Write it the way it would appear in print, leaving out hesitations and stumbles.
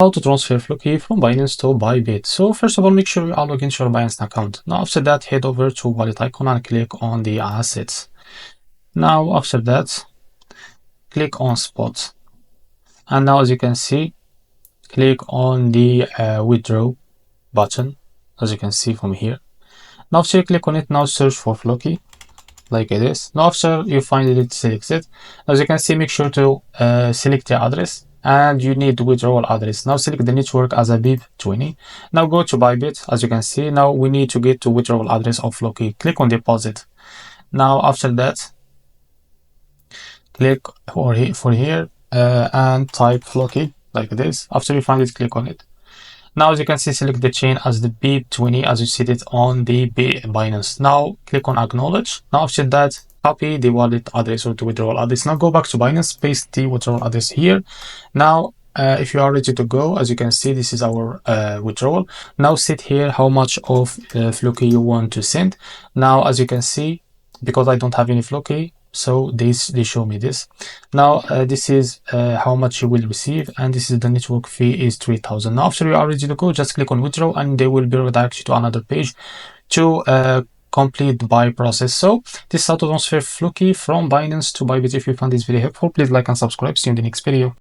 How to transfer FLOKI from Binance to bybit. So first of all, make sure you are logged into your Binance account. Now after that, head over to wallet icon and click on the assets. Now after that, click on spot. And now as you can see, click on the withdraw button, as you can see from here. Now after you click on it, now search for FLOKI like this. Now after you find it selected, as you can see, make sure to select the address, and you need the withdrawal address. Now select the network as a BIP20. Now go to bybit. As you can see, now we need to get to withdrawal address of FLOKI. Click on deposit. Now after that, click for here and type FLOKI like this. After you find it, click on it. Now as you can see, select the chain as the BIP20 as you see it on the Binance. Now click on acknowledge. Now after that, copy the wallet address or the withdrawal address. Now go back to Binance, paste the withdrawal address here. Now if you are ready to go, as you can see, this is our withdrawal. Now set here how much of FLOKI you want to send. Now as you can see, because I don't have any FLOKI, so they show me this. Now this is how much you will receive, and this is the network fee is 3,000. Now after you are ready to go, just click on withdraw and they will be redirected to another page to complete the buy process. So this is how to transfer FLOKI from Binance to bybit. If you found this video helpful, please like and subscribe. See you in the next video.